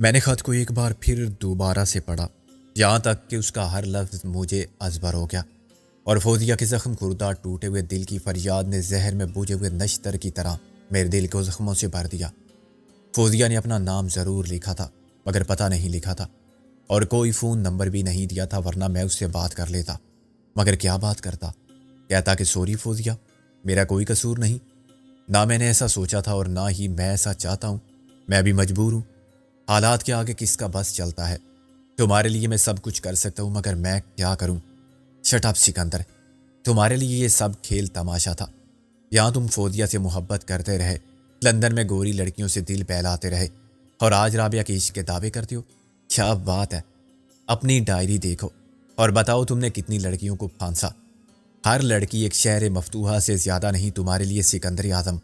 میں نے خط کو ایک بار پھر دوبارہ سے پڑھا، یہاں تک کہ اس کا ہر لفظ مجھے ازبر ہو گیا، اور فوزیہ کے زخم خوردہ ٹوٹے ہوئے دل کی فریاد نے زہر میں بوجھے ہوئے نشتر کی طرح میرے دل کو زخموں سے بھر دیا۔ فوزیہ نے اپنا نام ضرور لکھا تھا مگر پتہ نہیں لکھا تھا، اور کوئی فون نمبر بھی نہیں دیا تھا، ورنہ میں اس سے بات کر لیتا۔ مگر کیا بات کرتا؟ کہتا کہ سوری فوزیہ، میرا کوئی قصور نہیں، نہ میں نے ایسا سوچا تھا اور نہ ہی میں ایسا چاہتا ہوں، میں بھی مجبور ہوں، حالات کے آگے کس کا بس چلتا ہے۔ تمہارے لیے میں سب کچھ کر سکتا ہوں مگر میں کیا کروں؟ شٹ اپ سکندر، تمہارے لیے یہ سب کھیل تماشا تھا۔ یہاں تم فوزیہ سے محبت کرتے رہے، لندن میں گوری لڑکیوں سے دل بہلاتے رہے، اور آج رابعہ کے عشق کے دعوے کرتے ہو۔ کیا بات ہے؟ اپنی ڈائری دیکھو اور بتاؤ تم نے کتنی لڑکیوں کو پھانسا۔ ہر لڑکی ایک شہر مفتوحہ سے زیادہ نہیں تمہارے لیے سکندر اعظم۔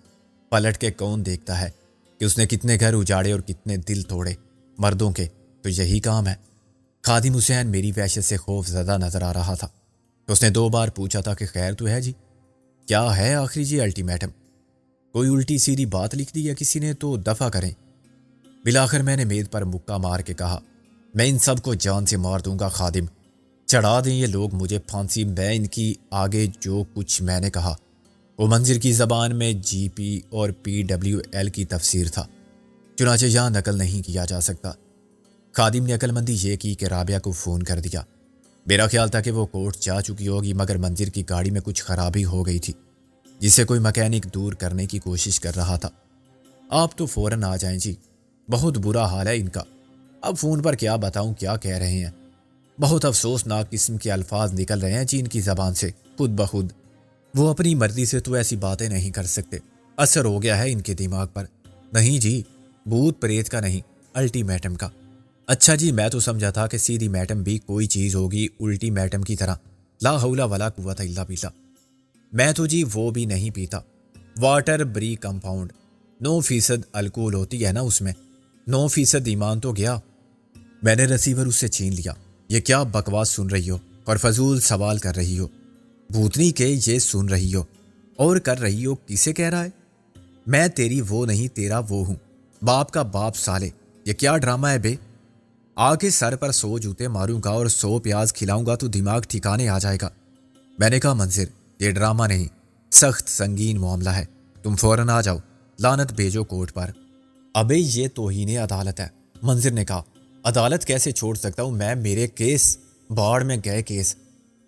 پلٹ کے کون دیکھتا ہے کہ اس نے کتنے گھر اجاڑے اور کتنے دل توڑے؟ مردوں کے تو یہی کام ہے۔ خادم حسین میری وحشت سے خوف زدہ نظر آ رہا تھا، تو اس نے 2 بار پوچھا تھا کہ خیر تو ہے جی؟ کیا ہے آخری جی الٹیمیٹم؟ کوئی الٹی سیدھی بات لکھ دی یا کسی نے تو دفع کریں۔ بالآخر میں نے میز پر مکہ مار کے کہا، میں ان سب کو جان سے مار دوں گا خادم، چڑھا دیں یہ لوگ مجھے پھانسی، میں ان کی آگے جو کچھ میں نے کہا وہ منظر کی زبان میں جی پی اور PWL کی تفسیر تھا، چنانچہ یہاں نقل نہیں کیا جا سکتا۔ خادم نے عقل مندی یہ کی کہ رابعہ کو فون کر دیا۔ میرا خیال تھا کہ وہ کوٹ جا چکی ہوگی، مگر منظر کی گاڑی میں کچھ خرابی ہو گئی تھی جسے کوئی مکینک دور کرنے کی کوشش کر رہا تھا۔ آپ تو فوراً آ جائیں جی، بہت برا حال ہے ان کا۔ اب فون پر کیا بتاؤں کیا کہہ رہے ہیں، بہت افسوسناک قسم کے الفاظ نکل رہے ہیں جی ان کی زبان سے خود بخود۔ وہ اپنی مرضی سے تو ایسی باتیں نہیں کر سکتے، اثر ہو گیا ہے ان کے دماغ پر۔ نہیں جی، بھوت پریت کا نہیں، الٹیمیٹم کا۔ اچھا جی، میں تو سمجھا تھا کہ سیدھی میٹم بھی کوئی چیز ہوگی الٹی میٹم کی طرح، لا حول ولا قوت الا باللہ۔ میں تو جی وہ بھی نہیں پیتا، واٹر بری کمپاؤنڈ، 9% الکول ہوتی ہے نا اس میں، 9% ایمان تو گیا۔ میں نے ریسیور اس سے چھین لیا۔ یہ کیا بکواس سن رہی ہو اور فضول سوال کر رہی ہو؟ بھوتنی کے یہ سن رہی ہو اور کر رہی ہو، کسے کہہ رہا ہے؟ میں تیری وہ نہیں، تیرا وہ ہوں، باپ کا باپ سالے۔ یہ کیا ڈرامہ ہے بے؟ آگے سر پر 100 جوتے ماروں گا اور 100 پیاز کھلاؤں گا تو دماغ ٹھکانے آ جائے گا۔ میں نے کہا منظر، یہ ڈرامہ نہیں، سخت سنگین معاملہ ہے، تم فوراً آ جاؤ، لعنت بھیجو کوٹ پر۔ ابے یہ توہین عدالت ہے، منظر نے کہا۔ عدالت کیسے چھوڑ سکتا ہوں میں؟ میرے کیس باڑ میں گئے کیس۔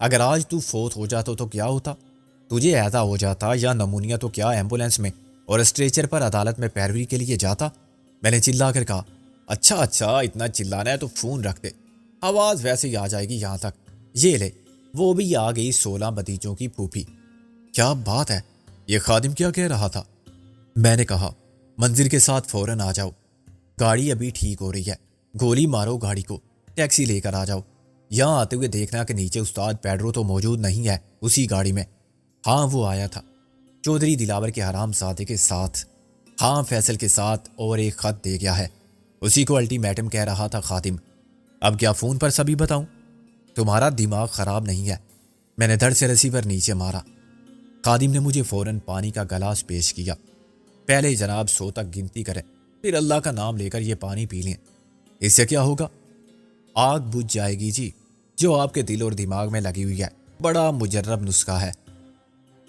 اگر آج تو فوت ہو جاتا تو کیا ہوتا؟ تجھے ایدا ہو جاتا یا نمونیا تو کیا ایمبولینس میں اور اسٹریچر پر عدالت میں پیروی کے لیے جاتا؟ میں نے چلا کر کہا، اچھا اتنا چلانا ہے تو فون رکھ دے، آواز ویسے ہی آ جائے گی یہاں تک۔ یہ لے، وہ بھی آ گئی 16 بتیجوں کی پھوپھی۔ کیا بات ہے؟ یہ خادم کیا کہہ رہا تھا؟ میں نے کہا، منظر کے ساتھ فوراً آ جاؤ، گاڑی ابھی ٹھیک ہو رہی ہے، گولی مارو گاڑی کو، ٹیکسی لے کر آ جاؤ۔ یہاں آتے ہوئے دیکھنا کہ نیچے استاد پیڈرو تو موجود نہیں ہے اسی گاڑی میں۔ ہاں وہ آیا تھا، چودھری دلاور کے حرام زادے کے ساتھ، ہاں فیصل کے ساتھ، اور ایک خط دے گیا ہے، اسی کو الٹیمیٹم کہہ رہا تھا خادم۔ اب کیا فون پر سبھی بتاؤں؟ تمہارا دماغ خراب نہیں ہے؟ میں نے دھڑ سے ریسیور نیچے مارا۔ خادم نے مجھے فوراً پانی کا گلاس پیش کیا۔ پہلے جناب 100 تک گنتی کریں، پھر اللہ کا نام لے کر یہ پانی پی لیں، اس سے کیا ہوگا؟ آگ بجھ جائے گی جی، جو آپ کے دل اور دماغ میں لگی ہوئی ہے، بڑا مجرب نسخہ ہے۔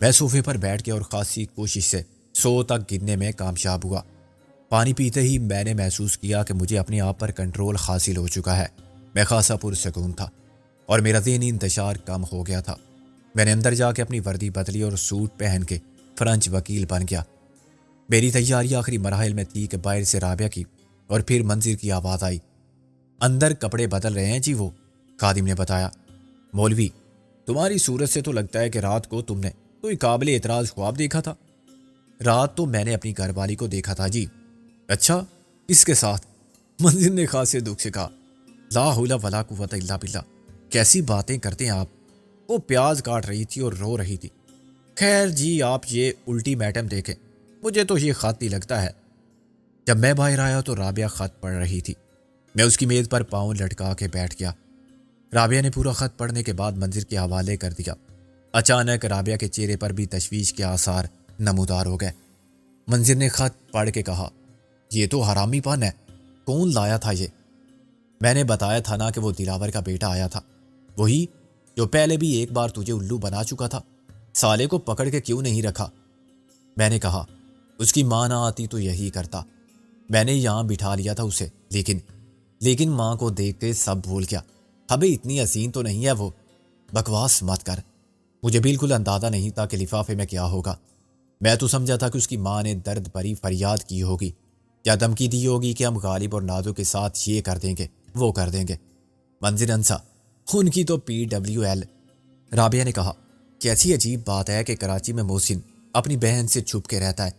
میں صوفے پر بیٹھ کے اور خاصی کوشش سے 100 تک گننے میں کامیاب ہوا۔ پانی پیتے ہی میں نے محسوس کیا کہ مجھے اپنے آپ پر کنٹرول حاصل ہو چکا ہے۔ میں خاصا پرسکون تھا اور میرا ذہنی انتشار کم ہو گیا تھا۔ میں نے اندر جا کے اپنی وردی بدلی اور سوٹ پہن کے فرنچ وکیل بن گیا۔ میری تیاری آخری مراحل میں تھی کہ باہر سے رابعہ کی اور پھر منظر کی آواز آئی۔ اندر کپڑے بدل رہے ہیں جی وہ، خادم نے بتایا۔ مولوی، تمہاری صورت سے تو لگتا ہے کہ رات کو تم نے کوئی قابل اعتراض خواب دیکھا تھا۔ رات تو میں نے اپنی گھر والی کو دیکھا تھا جی۔ اچھا، کس کے ساتھ؟ منظر نے خاصے دکھ سے کہا، لا حول ولا قوت الا باللہ، کیسی باتیں کرتے ہیں آپ؟ وہ پیاز کاٹ رہی تھی اور رو رہی تھی۔ خیر جی، آپ یہ الٹیمیٹم دیکھیں، مجھے تو یہ خط ہی لگتا ہے۔ جب میں باہر آیا تو رابعہ خط پڑھ رہی تھی۔ میں اس کی میز پر پاؤں لٹکا کے بیٹھ گیا۔ رابعہ نے پورا خط پڑھنے کے بعد منظر کے حوالے کر دیا۔ اچانک رابعہ کے چہرے پر بھی تشویش کے آثار نمودار ہو گئے۔ منظر نے خط پڑھ کے کہا، یہ تو حرامی پن ہے، کون لایا تھا یہ؟ میں نے بتایا تھا نا کہ وہ دلاور کا بیٹا آیا تھا، وہی جو پہلے بھی ایک بار تجھے الو بنا چکا تھا۔ سالے کو پکڑ کے کیوں نہیں رکھا؟ میں نے کہا اس کی ماں نہ آتی تو یہی کرتا۔ میں نے یہاں بٹھا لیا تھا اسے، لیکن ماں کو دیکھ کے سب بھول گیا۔ ابے اتنی حسین تو نہیں ہے وہ۔ بکواس مت کر، مجھے بالکل اندازہ نہیں تھا کہ لفافے میں کیا ہوگا۔ میں تو سمجھا تھا کہ اس کی ماں نے درد بھری فریاد کی ہوگی یا دھمکی دی ہوگی کہ ہم غالب اور نازو کے ساتھ یہ کر دیں گے، وہ کر دیں گے۔ منظر انسا، ان کی تو PWL۔ رابعہ نے کہا کیسی عجیب بات ہے کہ کراچی میں محسن اپنی بہن سے چھپ کے رہتا ہے،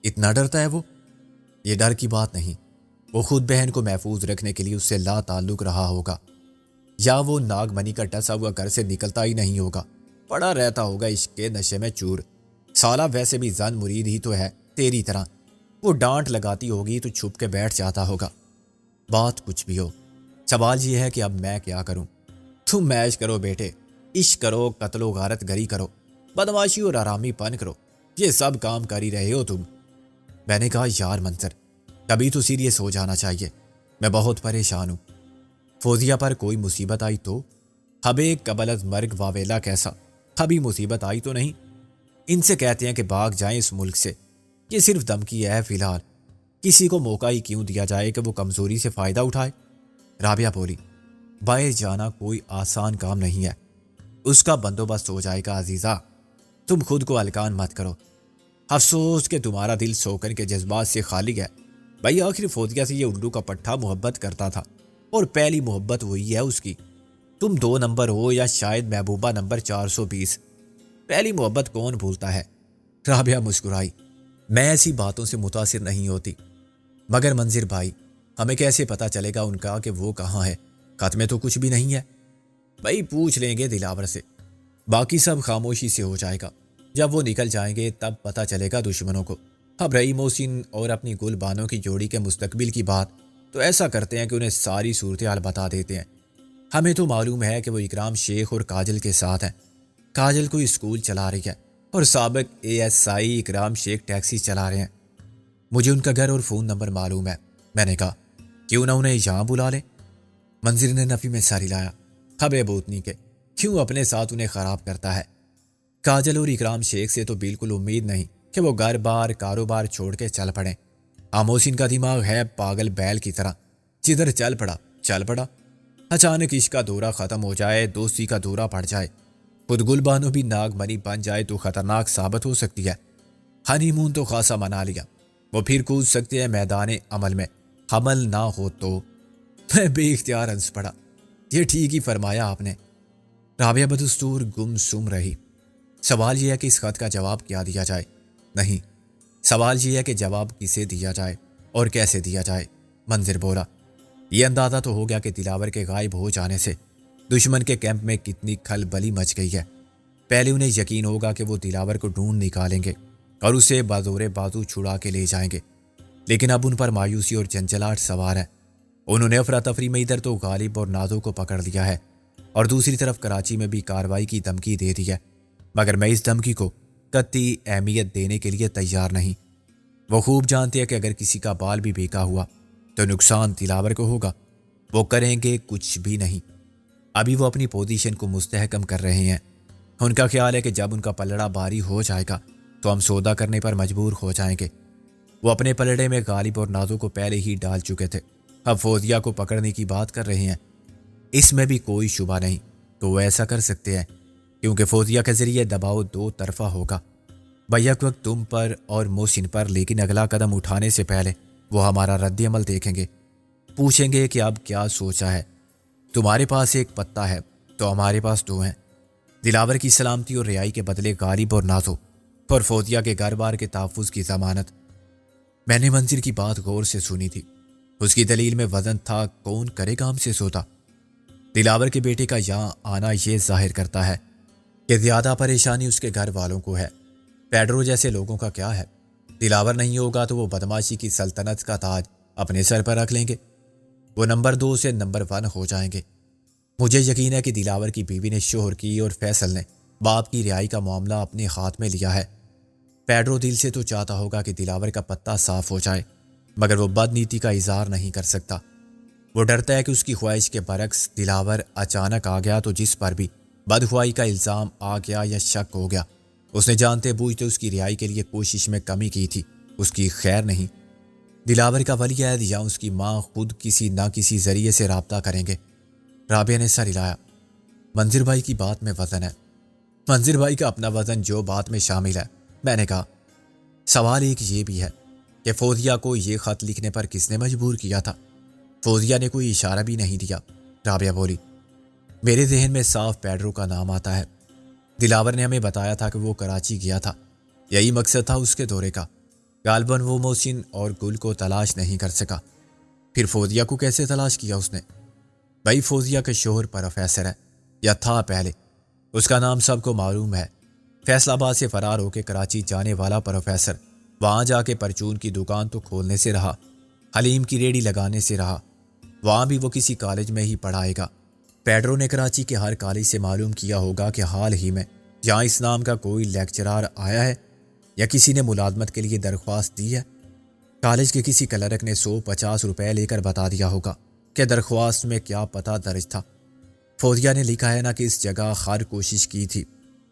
اتنا ڈرتا ہے وہ؟ یہ ڈر کی بات نہیں، وہ خود بہن کو محفوظ رکھنے کے لیے اس سے لا تعلق رہا ہوگا، یا وہ ناگ منی کا ٹسا ہوا گھر سے نکلتا ہی نہیں ہوگا، پڑا رہتا ہوگا عشق کے نشے میں چور۔ سالہ ویسے بھی زن مرید ہی تو ہے تیری طرح، وہ ڈانٹ لگاتی ہوگی تو چھپ کے بیٹھ جاتا ہوگا۔ بات کچھ بھی ہو، سوال یہ ہے کہ اب میں کیا کروں؟ تم میش کرو بیٹے، عشق کرو، قتل و غارت گری کرو، بدماشی اور آرامی پن کرو، یہ سب کام کر ہی رہے ہو تم۔ میں نے کہا یار منظر، کبھی تو سیریس ہو جانا چاہیے، میں بہت پریشان ہوں۔ فوزیہ پر کوئی مصیبت آئی تو؟ ابے قبل از مرگ واویلا کیسا، ابھی مصیبت آئی تو نہیں؟ ان سے کہتے ہیں کہ بھاگ جائیں اس ملک سے، یہ صرف دھمکی ہے فی الحال، کسی کو موقع ہی کیوں دیا جائے کہ وہ کمزوری سے فائدہ اٹھائے۔ رابعہ بولی باہر جانا کوئی آسان کام نہیں ہے، اس کا بندوبست ہو جائے گا عزیزہ، تم خود کو ہلکان مت کرو۔ افسوس کہ تمہارا دل سوکن کے جذبات سے خالی ہے۔ بھائی آخر فوزیہ سے یہ الو کا پٹھا محبت کرتا تھا، اور پہلی محبت وہی ہے اس کی۔ تم 2 نمبر ہو یا شاید محبوبہ نمبر 420، پہلی محبت کون بھولتا ہے؟ رابعہ مسکرائی، میں ایسی باتوں سے متاثر نہیں ہوتی، مگر منظر بھائی ہمیں کیسے پتا چلے گا ان کا کہ وہ کہاں ہے؟ خط میں تو کچھ بھی نہیں ہے۔ بھائی پوچھ لیں گے دلاور سے، باقی سب خاموشی سے ہو جائے گا، جب وہ نکل جائیں گے تب پتا چلے گا دشمنوں کو۔ اب رہی محسن اور اپنی گل بانوں کی جوڑی کے مستقبل کی بات، تو ایسا کرتے ہیں کہ انہیں ساری صورتحال بتا دیتے ہیں۔ ہمیں تو معلوم ہے کہ وہ اکرام شیخ اور کاجل کے ساتھ ہیں، کاجل کو اسکول چلا رہی ہے اور سابق ASI اکرام شیخ ٹیکسی چلا رہے ہیں۔ مجھے ان کا گھر اور فون نمبر معلوم ہے۔ میں نے کہا کیوں نہ انہیں یہاں بلا لیں؟ منظر نے نفی میں ساری لایا، خبے بوتنی کے کیوں اپنے ساتھ انہیں خراب کرتا ہے؟ کاجل اور اکرام شیخ سے تو بالکل امید نہیں کہ وہ گھر بار کاروبار چھوڑ کے چل پڑیں۔ محسن کا دماغ ہے پاگل بیل کی طرح، جدھر چل پڑا، اچانک عشق کا دورہ ختم ہو جائے، دوستی کا دورہ پڑ جائے، خود گل بانو بھی ناگ منی بن جائے تو خطرناک ثابت ہو سکتی ہے۔ ہنی مون تو خاصا منا لیا، وہ پھر کود سکتے ہیں میدان عمل میں، حمل نہ ہو تو۔ میں بے اختیار ہنس پڑا، یہ ٹھیک ہی فرمایا آپ نے۔ رابعہ بدستور گم سم رہی۔ سوال یہ ہے کہ اس خط کا جواب کیا دیا جائے؟ نہیں، سوال یہ ہے کہ جواب کسے دیا جائے اور کیسے دیا جائے؟ منظر بولا یہ اندازہ تو ہو گیا کہ دلاور کے غائب ہو جانے سے دشمن کے کیمپ میں کتنی کھلبلی مچ گئی ہے۔ پہلے انہیں یقین ہوگا کہ وہ دلاور کو ڈھونڈ نکالیں گے اور اسے بازور بازو چھڑا کے لے جائیں گے، لیکن اب ان پر مایوسی اور جنجلاہٹ سوار ہے۔ انہوں نے افراتفری میں ادھر تو غالب اور نازو کو پکڑ لیا ہے اور دوسری طرف کراچی میں بھی کارروائی کی دھمکی دے دی ہے، مگر میں اس دھمکی کو قطعی اہمیت دینے کے لیے تیار نہیں۔ وہ خوب جانتے ہیں کہ اگر کسی کا بال بھی بھیگا ہوا تو نقصان دلاور کو ہوگا، وہ کریں گے کچھ بھی نہیں۔ ابھی وہ اپنی پوزیشن کو مستحکم کر رہے ہیں۔ ان کا خیال ہے کہ جب ان کا پلڑا باری ہو جائے گا تو ہم سودا کرنے پر مجبور ہو جائیں گے۔ وہ اپنے پلڑے میں غالب اور نازو کو پہلے ہی ڈال چکے تھے، اب فوزیہ کو پکڑنے کی بات کر رہے ہیں۔ اس میں بھی کوئی شبہ نہیں کہ وہ ایسا کر سکتے ہیں، کیونکہ فوزیہ کے ذریعے دباؤ 2 طرفہ ہوگا، بیک وقت تم پر اور محسن پر، لیکن اگلا قدم اٹھانے سے پہلے وہ ہمارا رد عمل دیکھیں گے، پوچھیں گے کہ اب کیا سوچا ہے۔ تمہارے پاس ایک پتا ہے تو ہمارے پاس 2 ہیں، دلاور کی سلامتی اور رہائی کے بدلے غالب اور نازو، اور فوزیہ کے گھر بار کے تحفظ کی ضمانت۔ میں نے منظر کی بات غور سے سنی تھی، اس کی دلیل میں وزن تھا، کون کرے گا ہم سے سودا؟ دلاور کے بیٹے کا یہاں آنا یہ ظاہر کرتا ہے کہ زیادہ پریشانی اس کے گھر والوں کو ہے۔ پیڈرو جیسے لوگوں کا کیا ہے؟ دلاور نہیں ہوگا تو وہ بدماشی کی سلطنت کا تاج اپنے سر پر رکھ لیں گے، وہ نمبر 2 سے نمبر 1 ہو جائیں گے۔ مجھے یقین ہے کہ دلاور کی بیوی نے شوہر کی اور فیصل نے باپ کی رہائی کا معاملہ اپنے ہاتھ میں لیا ہے۔ پیڈرو دل سے تو چاہتا ہوگا کہ دلاور کا پتہ صاف ہو جائے، مگر وہ بد نیتی کا اظہار نہیں کر سکتا۔ وہ ڈرتا ہے کہ اس کی خواہش کے برعکس دلاور اچانک آ گیا تو جس پر بھی بدخواہی کا الزام آ گیا یا شک ہو گیا، اس نے جانتے بوجھتے اس کی رہائی کے لیے کوشش میں کمی کی تھی، اس کی خیر نہیں۔ دلاور کا ولی عہد یا اس کی ماں خود کسی نہ کسی ذریعے سے رابطہ کریں گے۔ رابعہ نے سر ہلایا۔ منظر بھائی کی بات میں وزن ہے۔ منظر بھائی کا اپنا وزن جو بات میں شامل ہے۔ میں نے کہا سوال ایک یہ بھی ہے کہ فوزیہ کو یہ خط لکھنے پر کس نے مجبور کیا تھا؟ فوزیہ نے کوئی اشارہ بھی نہیں دیا۔ رابعہ بولی میرے ذہن میں صاف پیڈرو کا نام آتا ہے۔ دلاور نے ہمیں بتایا تھا کہ وہ کراچی گیا تھا، یہی مقصد تھا اس کے دورے کا۔ غالباً وہ محسن اور گل کو تلاش نہیں کر سکا۔ پھر فوزیہ کو کیسے تلاش کیا اس نے؟ بھائی فوزیہ کا شوہر پروفیسر ہے، یا تھا پہلے، اس کا نام سب کو معلوم ہے۔ فیصل آباد سے فرار ہو کے کراچی جانے والا پروفیسر وہاں جا کے پرچون کی دکان تو کھولنے سے رہا، حلیم کی ریڑھی لگانے سے رہا، وہاں بھی وہ کسی کالج میں ہی پڑھائے گا۔ پیڈرو نے کراچی کے ہر کالج سے معلوم کیا ہوگا کہ حال ہی میں یہاں اس نام کا کوئی لیکچرار آیا ہے یا کسی نے ملازمت کے لیے درخواست دی ہے۔ کالج کے کسی کلرک نے 150 روپے لے کر بتا دیا ہوگا کہ درخواست میں کیا پتہ درج تھا۔ فوزیہ نے لکھا ہے نا کہ اس جگہ ہر کوشش کی تھی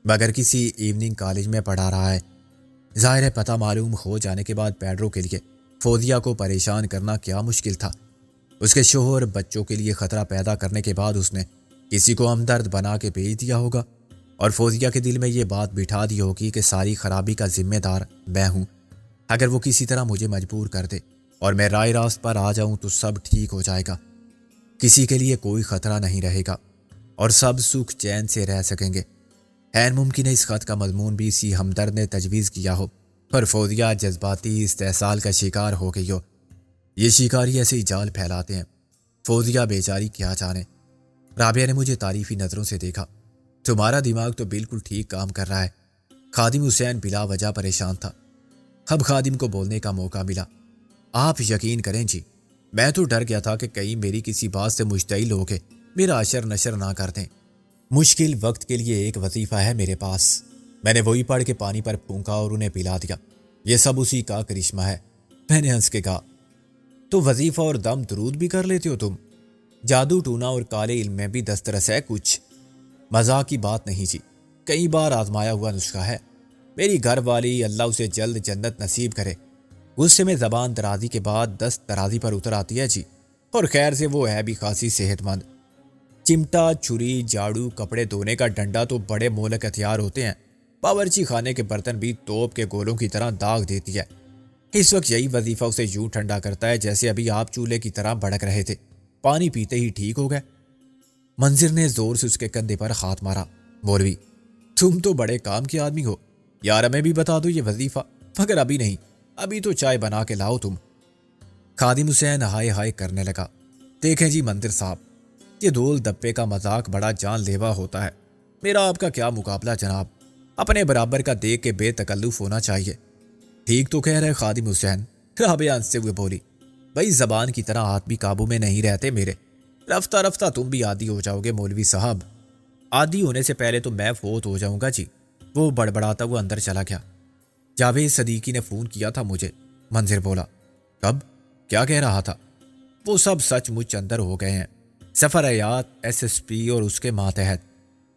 مگر کسی ایوننگ کالج میں پڑھا رہا ہے۔ ظاہر ہے پتہ معلوم ہو جانے کے بعد پیڈرو کے لیے فوزیہ کو پریشان کرنا کیا مشکل تھا۔ اس کے شوہر بچوں کے لیے خطرہ پیدا کرنے کے بعد اس نے کسی کو ہمدرد بنا کے بھیج دیا ہوگا اور فوزیہ کے دل میں یہ بات بٹھا دی ہوگی کہ ساری خرابی کا ذمہ دار میں ہوں۔ اگر وہ کسی طرح مجھے مجبور کر دے اور میں رائے راست پر آ جاؤں تو سب ٹھیک ہو جائے گا، کسی کے لیے کوئی خطرہ نہیں رہے گا اور سب سکھ چین سے رہ سکیں گے۔ عین ممکن ہے اس خط کا مضمون بھی اسی ہمدرد نے تجویز کیا ہو، پر فوزیہ جذباتی استحصال کا شکار ہو گئی ہو۔ یہ شکاری ایسے ہی جال پھیلاتے ہیں، فوزیہ بیچاری کیا جانے۔ رابعہ نے مجھے تعریفی نظروں سے دیکھا۔ تمہارا دماغ تو بالکل ٹھیک کام کر رہا ہے۔ خادم حسین بلا وجہ پریشان تھا۔ اب خادم کو بولنے کا موقع ملا۔ آپ یقین کریں جی، میں تو ڈر گیا تھا کہ کہیں میری کسی بات سے مشتعل ہو کے میرا اشر نشر نہ کر دیں۔ مشکل وقت کے لیے ایک وظیفہ ہے میرے پاس، میں نے وہی پڑھ کے پانی پر پھونکا اور انہیں پلا دیا۔ یہ سب اسی کا کرشمہ ہے۔ میں نے ہنس کے کہا تو وظیفہ اور دم درود بھی کر لیتے ہو تم؟ جادو ٹونا اور کالے علم میں بھی دسترس ہے کچھ؟ مذاق کی بات نہیں جی، کئی بار آزمایا ہوا نسخہ ہے۔ میری گھر والی اللہ اسے جلد جنت نصیب کرے، غصے میں زبان درازی کے بعد 10 ترازی پر اتر آتی ہے جی، اور خیر سے وہ ہے بھی خاصی صحت مند۔ چمٹا، چھری، جھاڑو، کپڑے دھونے کا ڈنڈا تو بڑے مہلک ہتھیار ہوتے ہیں، باورچی خانے کے برتن بھی توپ کے گولوں کی طرح داغ دیتی ہے۔ اس وقت یہی وظیفہ اسے یوں ٹھنڈا کرتا ہے جیسے ابھی آپ چولہے کی طرح بھڑک رہے تھے، پانی پیتے ہی ٹھیک ہو گئے۔ منظر نے زور سے اس کے کندھے پر ہاتھ مارا۔ مولوی تم تو بڑے کام کے آدمی ہو یار، ہمیں بھی بتا دو یہ وظیفہ، مگر ابھی نہیں، ابھی تو چائے بنا کے لاؤ تم۔ خادم حسین ہائے ہائے کرنے لگا۔ دیکھیں جی منظر صاحب، یہ دول دپے کا مذاق بڑا جان لیوا ہوتا ہے، میرا آپ کا کیا مقابلہ جناب، اپنے برابر کا دیکھ کے بے تکلف ہونا چاہیے۔ ٹھیک تو کہہ رہے خادم حسین، رابعہ ہنستے ہوئے بولی۔ بھائی زبان کی طرح ہاتھ بھی قابو میں نہیں رہتے میرے، رفتہ رفتہ تم بھی عادی ہو جاؤ گے مولوی صاحب۔ عادی ہونے سے پہلے تو میں فوت ہو جاؤں گا جی۔ وہ بڑبڑاتا ہوا اندر چلا گیا۔ جاوید صدیقی نے فون کیا تھا مجھے، منظر بولا۔ کب؟ کیا کہہ رہا تھا؟ وہ سب سچ مچ اندر ہو گئے ہیں، سفر حیات، ایس ایس پی اور اس کے ماتحت۔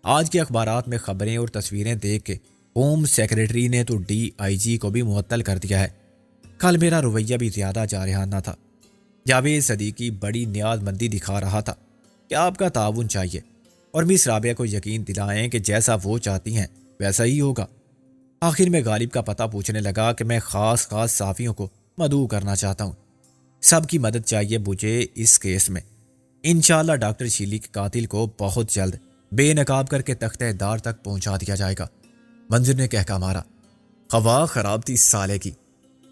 آج کے اخبارات میں خبریں اور تصویریں دیکھ کے ہوم سیکریٹری نے تو ڈی آئی جی کو بھی معطل کر دیا ہے۔ کل میرا رویہ بھی زیادہ جارحانہ تھا۔ جاوید صدیقی بڑی نیاز مندی دکھا رہا تھا کہ آپ کا تعاون چاہیے اور مس رابعہ کو یقین دلائیں کہ جیسا وہ چاہتی ہیں ویسا ہی ہوگا۔ آخر میں غالب کا پتہ پوچھنے لگا کہ میں خاص صحافیوں کو مدعو کرنا چاہتا ہوں، سب کی مدد چاہیے مجھے اس کیس میں۔ انشاءاللہ ڈاکٹر شیلی کے قاتل کو بہت جلد بے نقاب کر کے تختہ دار تک پہنچا دیا جائے گا۔ منظر نے کہکا مارا۔ خواہ خراب تھی سالے کی،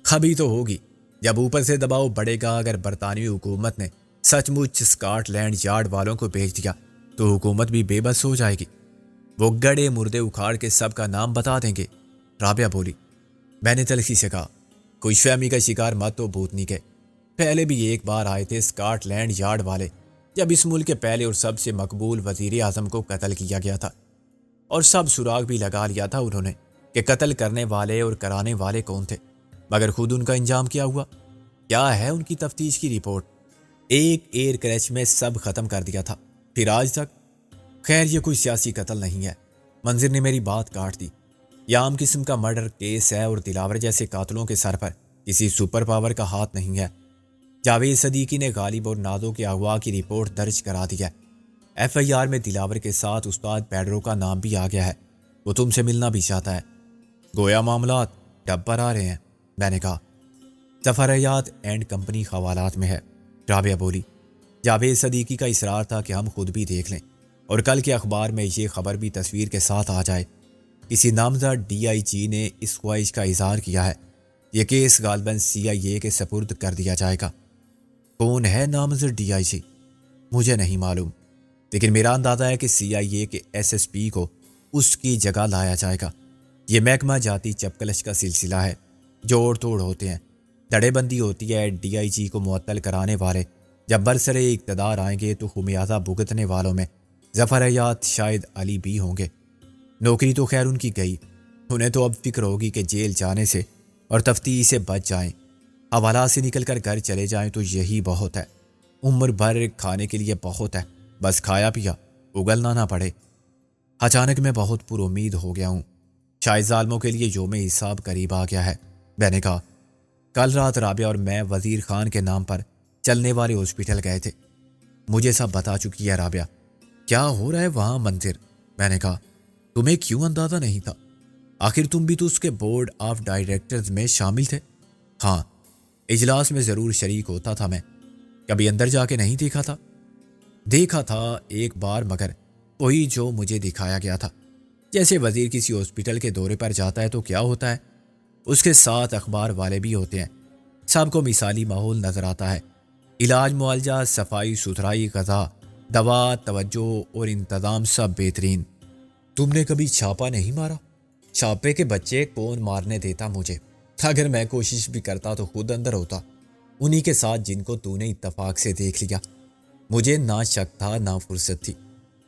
خبی تو ہوگی جب اوپر سے دباؤ بڑھے گا۔ اگر برطانوی حکومت نے سچ مچ اسکاٹ لینڈ یارڈ والوں کو بھیج دیا تو حکومت بھی بے بس ہو جائے گی، وہ گڑے مردے اکھاڑ کے سب کا نام بتا دیں گے۔ رابعہ بولی۔ میں نے تلخی سے کہا خوش فہمی کا شکار مت تو بھوتنی کے، پہلے بھی ایک بار آئے تھے اسکاٹ لینڈ یارڈ والے جب اس ملک کے پہلے اور سب سے مقبول وزیر اعظم کو قتل کیا گیا تھا، اور سب سراغ بھی لگا لیا تھا انہوں نے کہ قتل کرنے والے اور کرانے والے کون تھے، مگر خود ان کا انجام کیا ہوا؟ کیا ہے ان کی تفتیش کی رپورٹ؟ ایک ایئر کریش میں سب ختم کر دیا تھا، پھر آج تک؟ خیر یہ کوئی سیاسی قتل نہیں ہے، منظر نے میری بات کاٹ دی۔ یہ عام قسم کا مرڈر کیس ہے اور دلاور جیسے قاتلوں کے سر پر کسی سپر پاور کا ہاتھ نہیں ہے۔ جاوید صدیقی نے غالب اور نازو کے اغوا کی رپورٹ درج کرا دی ہے۔ ایف آئی آر میں دلاور کے ساتھ استاد پیڈرو کا نام بھی آ گیا ہے، وہ تم سے ملنا بھی چاہتا ہے۔ گویا معاملات ڈب پر آ رہے ہیں، میں نے کہا۔ ظفریات اینڈ کمپنی حوالات میں ہے، رابعہ بولی۔ جاوید صدیقی کا اصرار تھا کہ ہم خود بھی دیکھ لیں اور کل کے اخبار میں یہ خبر بھی تصویر کے ساتھ آ جائے۔ کسی نامزد ڈی آئی جی نے اس خواہش کا اظہار کیا ہے۔ یہ کیس غالباً سی آئی اے کے سپرد کر دیا جائے گا۔ کون ہے نامزد ڈی آئی جی؟ مجھے نہیں معلوم، لیکن میرا اندازہ ہے کہ سی آئی اے کے ایس ایس پی کو اس کی جگہ لایا جائے گا۔ یہ محکمہ جاتی چپکلش کا سلسلہ ہے، جوڑ توڑ ہوتے ہیں، دڑے بندی ہوتی ہے۔ ڈی آئی جی کو معطل کرانے والے جب برسر اقتدار آئیں گے تو خمیازہ بھگتنے والوں میں ظفریات شاید علی بھی ہوں گے۔ نوکری تو خیر ان کی گئی، انہیں تو اب فکر ہوگی کہ جیل جانے سے اور تفتیش سے بچ جائیں، حوالات سے نکل کر گھر چلے جائیں تو یہی بہت ہے۔ عمر بھر کھانے کے لیے بہت ہے، بس کھایا پیا اگلنا نہ پڑے۔ اچانک میں بہت پر امید ہو گیا ہوں، شاید ظالموں کے لیے یوم حساب قریب آ گیا ہے۔ میں نے کہا کل رات رابعہ اور میں وزیر خان کے نام پر چلنے والے ہاسپٹل گئے تھے۔ مجھے سب بتا چکی ہے رابعہ۔ کیا ہو رہا ہے وہاں منظر؟ میں نے کہا تمہیں کیوں اندازہ نہیں تھا؟ آخر تم بھی تو اس کے بورڈ آف ڈائریکٹرز میں شامل تھے۔ ہاں، اجلاس میں ضرور شریک ہوتا تھا میں، کبھی اندر جا کے نہیں دیکھا تھا۔ دیکھا تھا ایک بار، مگر وہی جو مجھے دکھایا گیا تھا۔ جیسے وزیر کسی ہاسپٹل کے دورے پر جاتا ہے تو کیا ہوتا ہے، اس کے ساتھ اخبار والے بھی ہوتے ہیں، سب کو مثالی ماحول نظر آتا ہے، علاج معالجہ، صفائی ستھرائی، غذا، دوا، توجہ اور انتظام سب بہترین۔ تم نے کبھی چھاپا نہیں مارا؟ چھاپے کے بچے کون مارنے دیتا مجھے؟ اگر میں کوشش بھی کرتا تو خود اندر ہوتا، انہی کے ساتھ جن کو تو نے اتفاق سے دیکھ لیا۔ مجھے نہ شک تھا نہ فرصت تھی۔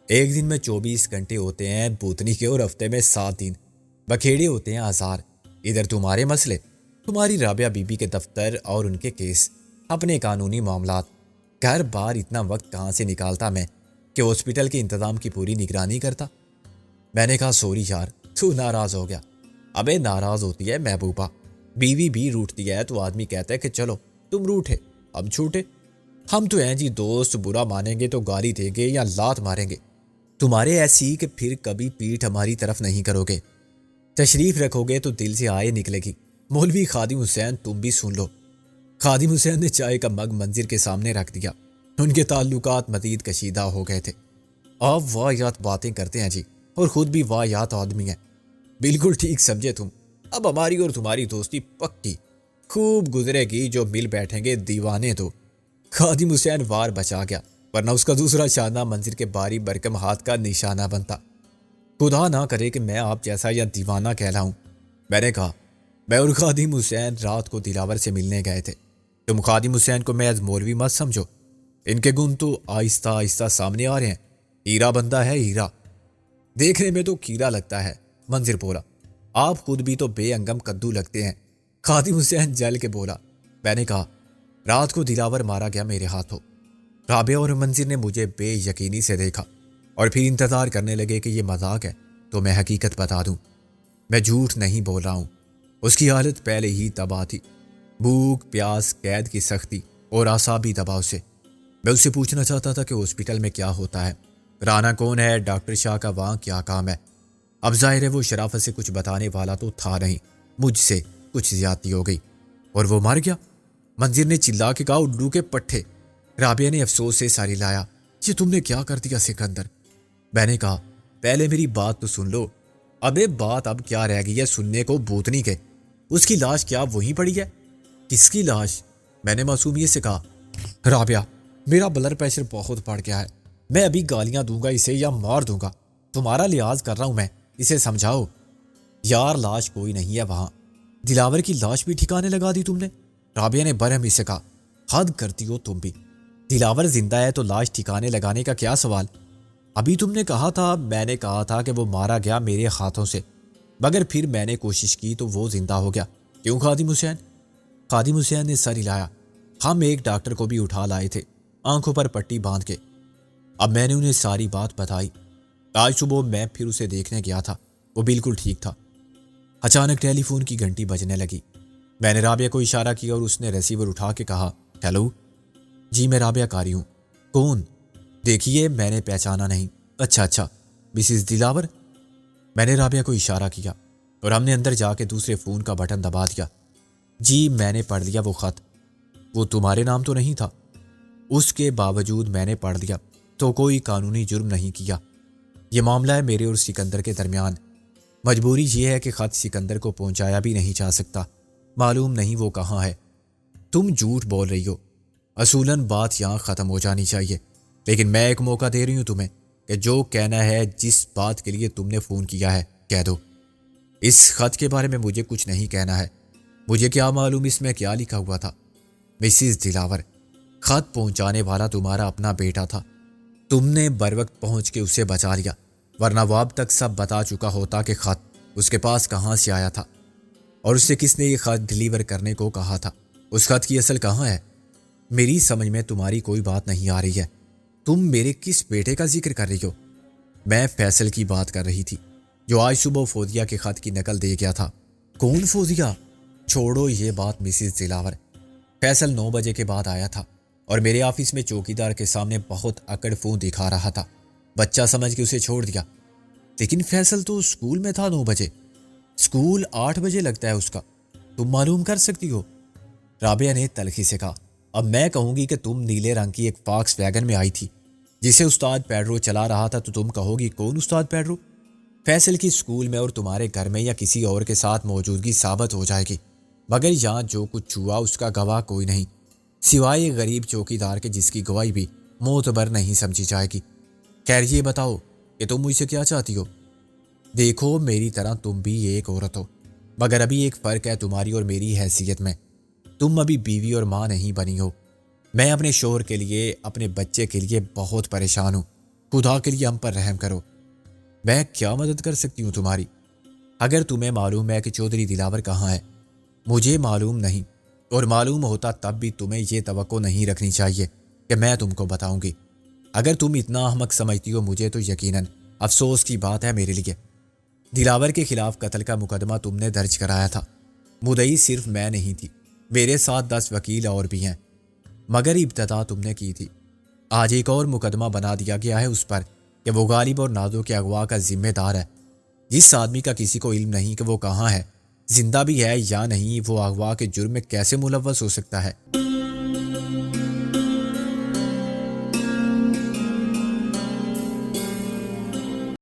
ایک دن میں 24 گھنٹے ہوتے ہیں بوتنی کے اور ہفتے میں 7 دن بکھیڑے ہوتے ہیں ہزار۔ ادھر تمہارے مسئلے، تمہاری رابعہ بی بی کے دفتر اور ان کے کیس، اپنے قانونی معاملات، گھر بار، اتنا وقت کہاں سے نکالتا میں کہ ہاسپٹل کے انتظام کی پوری نگرانی کرتا۔ میں نے کہا سوری یار، تو ناراض ہو گیا۔ ابے ناراض ہوتی ہے محبوبہ، بیوی بھی روٹتی ہے تو آدمی کہتا ہے کہ چلو تم روٹھے ہم چھوٹے۔ ہم تو ہیں جی دوست، برا مانیں گے تو گالی دیں گے یا لات ماریں گے، تمہارے ایسی کہ پھر کبھی پیٹھ ہماری طرف نہیں کرو گے، تشریف رکھو گے تو دل سے آئے نکلے گی۔ مولوی خادم حسین تم بھی سن لو۔ خادم حسین نے چائے کا مگ منظر کے سامنے رکھ دیا۔ ان کے تعلقات مزید کشیدہ ہو گئے تھے۔ آپ واہیات باتیں کرتے ہیں جی، اور خود بھی واہیات آدمی ہیں۔ بالکل ٹھیک سمجھے تم، اب ہماری اور تمہاری دوستی پکی خوب گزرے گی، جو مل بیٹھیں گے دیوانے تو۔ خادم حسین وار بچا گیا، ورنہ اس کا دوسرا شانہ منظر کے باری برکم ہاتھ کا نشانہ بنتا۔ خدا نہ کرے کہ میں آپ جیسا یا دیوانہ کہلاؤں۔ میں نے کہا میں اور خادم حسین رات کو دلاور سے ملنے گئے تھے۔ تم خادم حسین کو محض مولوی مت سمجھو، ان کے گن تو آہستہ آہستہ سامنے آ رہے ہیں۔ ہیرا بندہ ہے، ہیرا، دیکھنے میں تو کیڑا لگتا ہے۔ منظر بولا آپ خود بھی تو بے انگم کدو لگتے ہیں۔ خادم حسین جل کے بولا۔ میں نے کہا رات کو دلاور مارا گیا میرے ہاتھوں۔ رابعہ اور منظر نے مجھے بے یقینی سے دیکھا اور پھر انتظار کرنے لگے کہ یہ مذاق ہے تو میں حقیقت بتا دوں۔ میں جھوٹ نہیں بول رہا ہوں، اس کی حالت پہلے ہی تباہ تھی، بھوک، پیاس، قید کی سختی اور اعصابی دباؤ سے۔ میں اس سے پوچھنا چاہتا تھا کہ ہاسپٹل میں کیا ہوتا ہے، رانا کون ہے، ڈاکٹر شاہ کا وہاں کیا کام ہے۔ اب ظاہر ہے وہ شرافت سے کچھ بتانے والا تو تھا نہیں، مجھ سے کچھ زیادتی ہو گئی۔ اور وہ مر گیا؟ منظر نے چلا کے کہا الو کے پٹھے۔ رابعہ نے افسوس سے ساری لایا، یہ تم نے کیا کر دیا سکندر؟ میں نے کہا پہلے میری بات تو سن لو۔ ابے بات اب کیا رہ گئی ہے سننے کو بوتنی کے؟ اس کی لاش کیا وہیں پڑی ہے؟ کس کی لاش؟ میں نے معصومیت سے کہا رابعہ میرا بلڈ پریشر بہت بڑھ گیا ہے، میں ابھی گالیاں دوں گا اسے یا مار دوں گا، تمہارا لحاظ کر رہا ہوں میں، اسے سمجھاؤ۔ یار لاش کوئی نہیں ہے وہاں۔ دلاور کی لاش بھی ٹھکانے لگا دی تم نے؟ رابعہ نے برہمی سے کہا حد کرتی ہو تم بھی، دلاور زندہ ہے تو لاش ٹھکانے لگانے کا کیا سوال؟ ابھی تم نے کہا تھا، میں نے کہا تھا کہ وہ مارا گیا میرے ہاتھوں سے، مگر پھر میں نے کوشش کی تو وہ زندہ ہو گیا، کیوں خادم حسین؟ خادم حسین نے سر ہلایا۔ ہم ایک ڈاکٹر کو بھی اٹھا لائے تھے آنکھوں پر پٹی باندھ کے۔ اب میں نے انہیں ساری بات بتائی۔ آج صبح میں پھر اسے دیکھنے گیا تھا، وہ بالکل ٹھیک تھا۔ اچانک ٹیلی فون کی گھنٹی بجنے لگی۔ میں نے رابعہ کو اشارہ کیا اور اس نے ریسیور اٹھا کے کہا، ہیلو۔ جی میں رابعہ قاری ہوں۔ کون؟ دیکھیے میں نے پہچانا نہیں۔ اچھا مسز دلاور۔ میں نے رابعہ کو اشارہ کیا اور ہم نے اندر جا کے دوسرے فون کا بٹن دبا دیا۔ جی میں نے پڑھ لیا وہ خط، وہ تمہارے نام تو نہیں تھا؟ اس کے باوجود میں نے پڑھ لیا تو کوئی قانونی جرم نہیں کیا۔ یہ معاملہ ہے میرے اور سکندر کے درمیان۔ مجبوری یہ ہے کہ خط سکندر کو پہنچایا بھی نہیں جا سکتا، معلوم نہیں وہ کہاں ہے۔ تم جھوٹ بول رہی ہو۔ اصولاً بات یہاں ختم ہو جانی چاہیے، لیکن میں ایک موقع دے رہی ہوں تمہیں کہ جو کہنا ہے، جس بات کے لیے تم نے فون کیا ہے، کہہ دو۔ اس خط کے بارے میں مجھے کچھ نہیں کہنا ہے۔ مجھے کیا معلوم اس میں کیا لکھا ہوا تھا؟ مسز دلاور، خط پہنچانے والا تمہارا اپنا بیٹا تھا۔ تم نے بروقت پہنچ کے اسے بچا لیا، ورنہ وہ اب تک سب بتا چکا ہوتا کہ خط اس کے پاس کہاں سے آیا تھا اور اسے کس نے یہ خط ڈیلیور کرنے کو کہا تھا۔ اس خط کی اصل کہاں ہے؟ میری سمجھ میں تمہاری کوئی بات نہیں آ رہی ہے۔ تم میرے کس بیٹے کا ذکر کر رہی ہو؟ میں فیصل کی بات کر رہی تھی، جو آج صبح فوزیہ کے خط کی نقل دے گیا تھا۔ کون فوزیہ؟ چھوڑو یہ بات مسز دلاور۔ فیصل 9 بجے کے بعد آیا تھا اور میرے آفس میں چوکیدار کے سامنے بہت اکڑ فون دکھا رہا تھا۔ بچہ سمجھ کے اسے چھوڑ دیا۔ لیکن فیصل تو اسکول میں تھا 9 بجے۔ اسکول 8 بجے لگتا ہے اس کا، تم معلوم کر سکتی ہو؟ رابعہ نے تلخی سے کہا، اب میں کہوں گی کہ تم نیلے رنگ کی ایک فاکس ویگن میں آئی تھی جسے استاد پیڈرو چلا رہا تھا، تو تم کہو گی کون استاد پیڈرو؟ فیصل کی اسکول میں اور تمہارے گھر میں یا کسی اور کے ساتھ موجودگی ثابت ہو جائے گی، مگر یہاں جو کچھ ہوا اس کا گواہ کوئی نہیں سوائے غریب چوکیدار کے، جس کی گواہی بھی معتبر نہیں سمجھی جائے گی۔ خیر یہ بتاؤ کہ تم مجھ سے کیا چاہتی ہو؟ دیکھو میری طرح تم بھی ایک عورت ہو، مگر ابھی ایک فرق ہے تمہاری اور میری حیثیت میں۔ تم ابھی بیوی اور ماں نہیں بنی ہو۔ میں اپنے شوہر کے لیے، اپنے بچے کے لیے بہت پریشان ہوں۔ خدا کے لیے ہم پر رحم کرو۔ میں کیا مدد کر سکتی ہوں تمہاری؟ اگر تمہیں معلوم ہے کہ چودھری دلاور کہاں ہے، مجھے معلوم نہیں، اور معلوم ہوتا تب بھی تمہیں یہ توقع نہیں رکھنی چاہیے کہ میں تم کو بتاؤں گی۔ اگر تم اتنا احمق سمجھتی ہو مجھے، تو یقیناً افسوس کی بات ہے میرے لیے۔ دلاور کے خلاف قتل کا مقدمہ تم نے درج کرایا تھا۔ مدعی صرف میں نہیں تھی، میرے ساتھ 10 وکیل اور بھی ہیں، مگر ابتدا تم نے کی تھی۔ آج ایک اور مقدمہ بنا دیا گیا ہے اس پر کہ وہ غالب اور نازو کے اغوا کا ذمہ دار ہے۔ جس آدمی کا کسی کو علم نہیں کہ وہ کہاں ہے، زندہ بھی ہے یا نہیں، وہ اغوا کے جرم میں کیسے ملوث ہو سکتا ہے؟